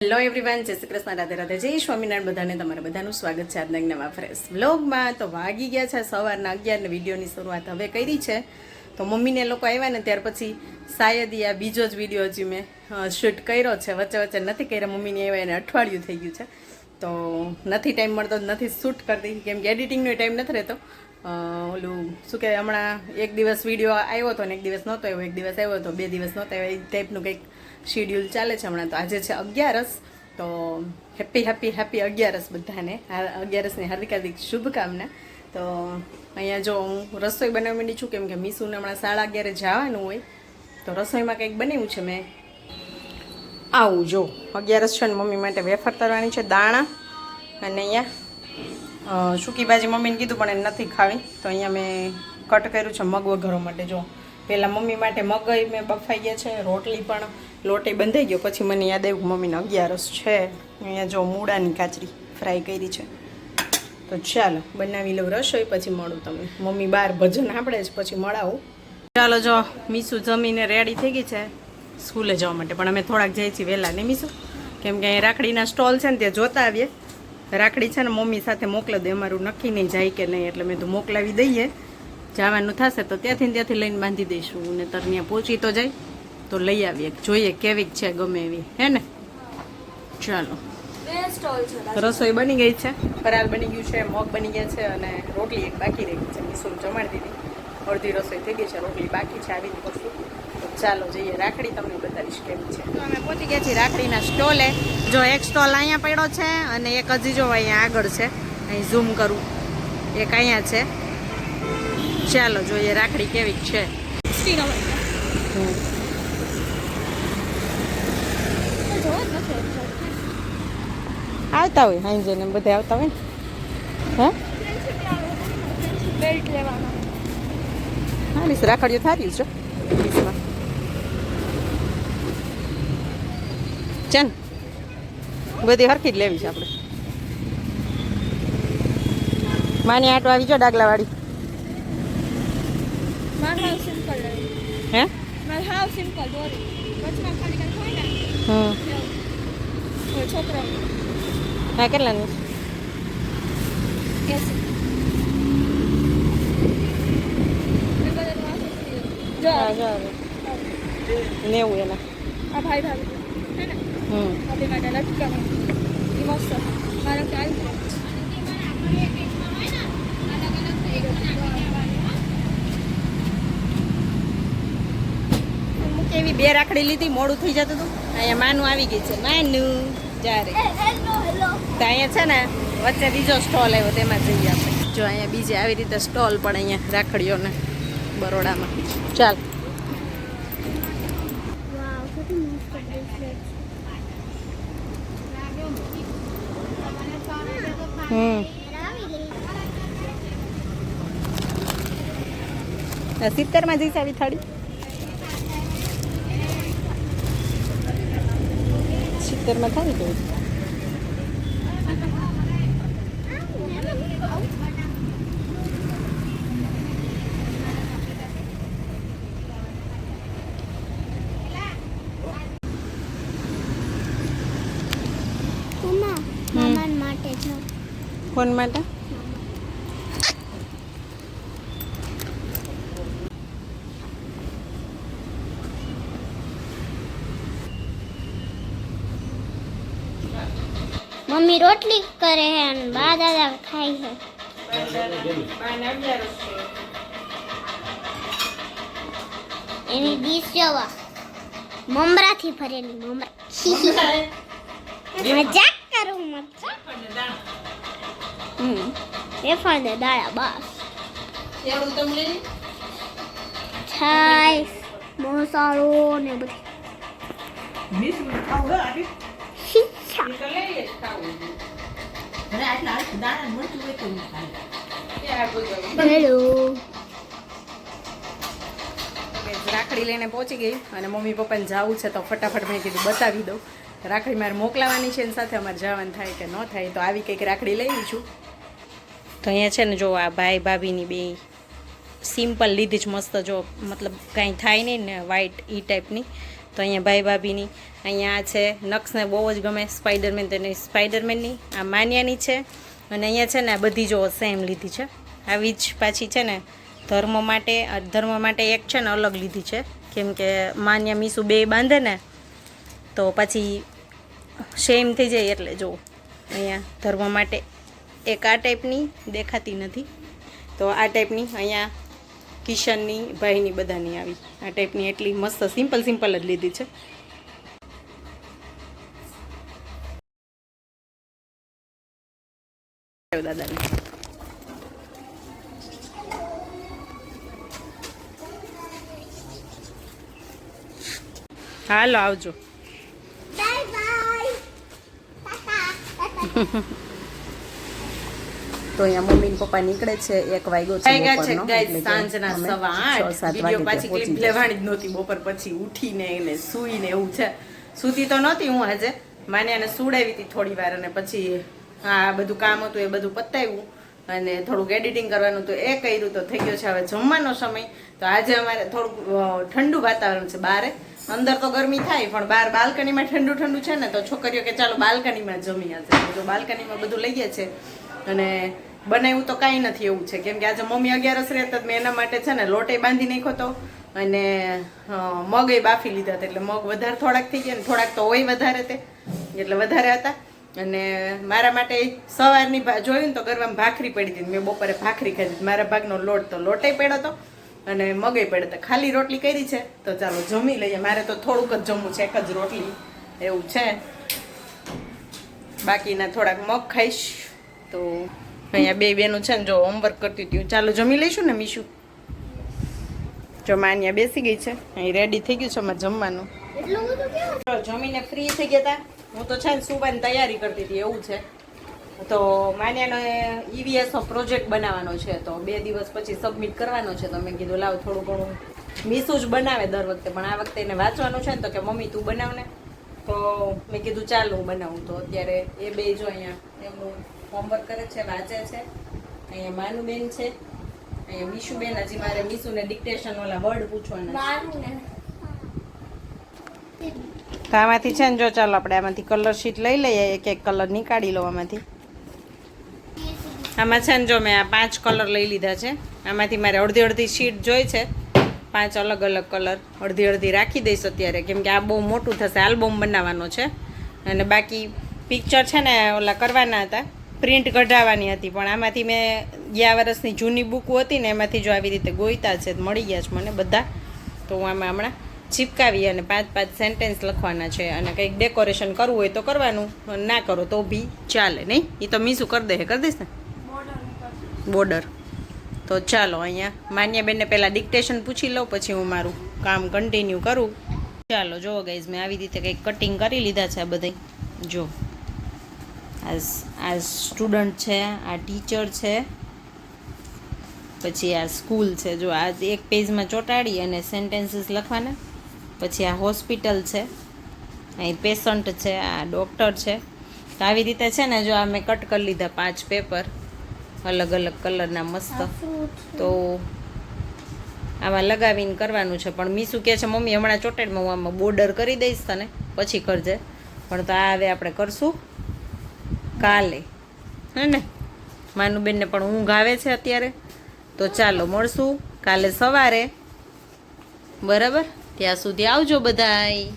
Hello everyone, જય શ્રી કૃષ્ણ, રાધે રાધે, જય સ્વામિનારાયણ. બધાને તમારા બધાનું સ્વાગત છે આજના નવા ફ્રેશ વ્લોગમાં. તો વાગી ગયા છે સવારના 11 વિડીયોની શરૂઆત હવે કરી છે. તો મમ્મીને લોકો આવ્યા ને ત્યાર પછી શાયદ આ બીજો જ વિડીયો હજી મેં શૂટ કર્યો છે. વચ્ચે વચ્ચે નથી કર્યા, મમ્મીને આવ્યા એને અઠવાડિયું થઈ ગયું છે. તો નથી ટાઈમ મળતો, નથી શૂટ કરતી, કેમ કે એડિટિંગનો ટાઈમ નથી રહેતો. ઓલું શું કહેવાય, હમણાં એક દિવસ વિડીયો આવ્યો હતો ને એક દિવસ નહોતો આવ્યો, એક દિવસ આવ્યો હતો 2 દિવસ નહોતો આવ્યો, એ ટાઈપનું કંઈક શેડ્યુલ ચાલે છે હમણાં. તો આજે છે 11, તો હેપી 11 બધાને. 11ની હાર્દિક હાર્દિક શુભકામના. તો અહીંયા જો હું રસોઈ બનાવવા માંડી છું, કેમ કે મીસુને હમણાં 11:30 જવાનું હોય, તો રસોઈમાં કંઈક બનાવ્યું છે મેં. આવું જો 11 છે ને મમ્મી માટે વેફર તરવાની છે, દાણા અને અહીંયા સૂકી ભાજી મમ્મીને કીધું પણ એને નથી ખાવી, તો અહીંયા મેં કટ કર્યું છે મગ વઘારવા માટે. જો પહેલાં મમ્મી માટે મગ મેં બફાઈ ગયા છે, રોટલી પણ લોટે બંધાઈ ગયો. પછી મને યાદ આવ્યું મમ્મીને 11 છે. અહીંયા જો મૂળાની કાચરી ફ્રાય કરી છે. તો ચાલો બનાવી લઉં રસોઈ, પછી મળું તમને. મમ્મી બહાર ભજન આપણે જ પછી મળાવું. ચાલો જો મીસુ જમીને રેડી થઈ ગઈ છે સ્કૂલે જવા માટે, પણ અમે થોડાક જઈએ છીએ વહેલા ને મીસુ, કેમ કે અહીં રાખડીના સ્ટોલ છે ને ત્યાં જોતા આવીએ. રાખડી છે ને મમ્મી સાથે મોકલી દે, અમારું નક્કી નહીં જાય કે નહીં, એટલે મેં તો મોકલાવી દઈએ. જવાનું થશે તો ત્યાંથી લઈને બાંધી દઈશું, ને તર ત્યાં પહોંચી તો જાય તો લઈ આવીએ, જોઈએ કેવીક છે, ગમે એવી, હે ને. ચાલો રસોઈ બની ગઈ છે, ફરાળ બની ગયું છે, મગ બની ગયા છે, અને રોટલી એક બાકી રહી ગઈ છે. મીસુને જમાડી દીધી, અડધી રસોઈ થઈ ગઈ છે, રોટલી બાકી છે, આવીને કરશું. તો ચાલો જઈએ, રાખડી તમને બતાવીશ કેવી છે. તો અમે પહોંચી ગયા છીએ રાખડીના સ્ટોલે. જો એક સ્ટોલ અહીંયા પડ્યો છે અને એક હજી જો અહીંયા આગળ છે, અહીં ઝૂમ કરું, એક અહીંયા છે. ચાલો જોઈએ રાખડી કેવી છે. આવતા હોય હાઈ ને બધા આવતા હોય ને. બેલ્ટ લેવાનો. હા મિસ, રાખડીઓ થારી છે ચન, બધી હરખી જ લેવી છે આપણે. માની આટો આવી જો ડાગલાવાળી. હે હા કેટલાની? 90 એના. એવી 2 રાખડી લીધી, મોડું થઈ જતું હતું. અહીંયા માનું આવી ગઈ છે, માનું જ્યારે તો અહીંયા છે ને વચ્ચે બીજો સ્ટોલ આવ્યો, તેમાં જઈએ આપણે. જો અહીંયા બીજે આવી રીતે સ્ટોલ પણ અહીંયા રાખડીઓને બરોડામાં. ચાલ હમ 70 જઈશ આવી થાળી. 70 થાય તો કોણ માટે? મમ્મી રોટલી કરે હે અને બા દાદા ખાય છે. એની ડીશ જોવા મમરાથી ભરેલી મમરા. મજાક કરું, મજાક. વેફર ને દાળા બસ. છાશ મસાલો ને બધું. હેલો, રાખડી લઈને પહોંચી ગઈ અને મમ્મી પપ્પાને જવું છે તો ફટાફટ મેં કીધું બતાવી દઉં. રાખડી મારે મોકલાવાની છે, એની સાથે અમારે જવાનું થાય કે ન થાય, તો આવી કંઈક રાખડી લઈ છું. તો અહીંયા છે ને જો આ ભાઈ ભાભીની બે સિમ્પલ લીધી જ મસ્ત, જો મતલબ કાંઈ થાય નહીં ને, વ્હાઈટ ઈ ટાઈપની. તો અહીંયા ભાઈ ભાભીની અહીંયા આ છે નક્ષને બહુ જ ગમે સ્પાઈડરમેન, તેની સ્પાઈડરમેનની આ માન્યાની છે. અને અહીંયા છે ને આ બધી જો સેમ લીધી છે. આવી જ પાછી છે ને ધર્મ માટે એક છે ને અલગ લીધી છે, કેમ કે માન્યા મીસુ બે બાંધે ને તો પછી શેમ થઈ જાય, એટલે જો અહીંયા ધર્મ માટે એક આ ટાઈપની દેખાતી નથી, તો આ ટાઈપની અહીંયા કિશનની ભાઈની બધાની આવી આ ટાઈપની એટલી મસ્ત સિમ્પલ જ લીધી છે. દાદાને હાલો આવજો. Bye bye. તો અહીંયા મમ્મી ને પપ્પા નીકળે છે, 1 વાગ્યો છે સાંજના 7:15. વિડિયો પાછી ક્લિપ લેવાની જ નહોતી બપોર પછી ઉઠીને એને સૂઈને એવું છે. સૂતી તો નહોતી હું આજે, માન્યાને સુડાવી હતી થોડી વાર અને પછી આ બધું કામ હતું એ બધું પતાવ્યું અને થોડુંક એડિટિંગ કરવાનું તો એ કર્યું. તો થઈ ગયો છે હવે જમવાનો સમય. તો આજે અમારે થોડુંક ઠંડુ વાતાવરણ છે, બારે અંદર તો ગરમી થાય પણ બહાર બાલ્કનીમાં ઠંડુ છે ને, તો છોકરીઓ કે ચાલો બાલ્કનીમાં જમી. આજે તો બાલ્કનીમાં બધું લઈએ છે અને બનાવ્યું તો કાંઈ નથી એવું છે, કેમ કે આજે મમ્મી 11 રહેતા મેં એના માટે છે ને લોટે બાંધી નાખ્યો હતો અને મગ એ બાફી લીધા હતા, એટલે મગ વધારે થોડાક થઈ ગયા ને થોડાક તો હોય વધારે તે એટલે વધારે હતા. અને મારા માટે સવારની જોયું ને તો ગરવામાં ભાખરી પડી હતી, મેં બપોરે ભાખરી ખાધી. મારા ભાગનો લોટ તો લોટે પડ્યો હતો અને મગઈ પડ્યો હતો. ખાલી રોટલી કરી છે તો ચાલો જમી લઈએ. મારે તો થોડુંક જ જમવું છે, એક જ રોટલી એવું છે, બાકીના થોડાક મગ ખાઈશ. તો અહીંયા બે બેનું છે ને જો હોમવર્ક કરતી હતી, ચાલો જમી લઈશું ને મીશુ. જો માન્યા બેસી ગઈ છે, અહીં રેડી થઈ ગયું છે અમારે જમવાનું. જમીને ફ્રી થઈ ગયા હતા. હું તો છે ને સુવાની તૈયારી કરતી હતી એવું છે. તો માન્યાનો EVS નો પ્રોજેક્ટ બનાવવાનો છે, તો 2 દિવસ પછી સબમિટ કરવાનો છે. તો મેં કીધું લાવ થોડું ઘણું મીસુ જ બનાવે દર વખતે, પણ આ વખતે એને વાંચવાનું છે ને, તો કે મમ્મી તું બનાવ ને. તો મેં કીધું ચાલ હું બનાવું. તો અત્યારે એ બે જો અહીંયા એમનું હોમવર્ક કરે છે, વાંચે છે. અહીંયા માનુબેન છે, અહીંયા મીશુબેન. હજી મારે મીશુને ડિક્ટેશન વાળા વર્ડ પૂછવાના. તો આમાંથી છે ને જો ચાલો આપણે આમાંથી કલર શીટ લઈ લઈએ, એક કલર નીકાળી લો આમાંથી. આમાં છે ને જો મેં આ 5 કલર લઈ લીધા છે. આમાંથી મારે અડધી શીટ જોઈ છે, 5 અલગ કલર અડધી રાખી દઈશ અત્યારે, કેમ કે આ બહુ મોટું થશે. આલ્બમ બનાવવાનો છે અને બાકી પિક્ચર છે ને ઓલા કરવાના હતા, પ્રિન્ટ કઢાવવાની હતી, પણ આમાંથી મેં ગયા વર્ષની જૂની બુકો હતી ને એમાંથી જો આવી રીતે ગોઈતા છે, મળી ગયા છે મને બધા. તો હું આમાં હમણાં ચીપકાવી અને 5 સેન્ટેન્સ લખવાના છે. અને કંઈક ડેકોરેશન કરવું હોય તો કરવાનું, ના કરો તો બી ચાલે. નહીં એ તો મીસું કરી દઈશ ને બોર્ડર. તો ચાલો અહીંયા માન્યાબેનને પહેલાં ડિક્ટેશન પૂછી લઉં, પછી હું મારું કામ કન્ટિન્યુ કરું. ચાલો જુઓ ગાઈઝ, મેં આવી રીતે કંઈક કટિંગ કરી લીધા છે. આ બધા જો આ સ્ટુડન્ટ છે, આ ટીચર છે, પછી આ સ્કૂલ છે. જો આ એક પેજમાં ચોંટાડી અને સેન્ટેન્સીસ લખવાના. પછી આ હોસ્પિટલ છે, અહીં પેશન્ટ છે, આ ડૉક્ટર છે. તો આવી રીતે છે ને જો આ મેં કટ કરી લીધા 5 પેપર અલગ કલરના મસ્ત. તો આમાં લગાવીને કરવાનું છે, પણ મીસુ કહે છે મમ્મી હમણાં ચોટાડમાં હું આમાં બોર્ડર કરી દઈશ તને પછી કરજે. પણ તો આ હવે આપણે કરશું કાલે, હે ને. માનુબેનને પણ ઊંઘ આવે છે અત્યારે. તો ચાલો મળશું કાલે સવારે, બરાબર? ત્યાં સુધી આવજો બધાય.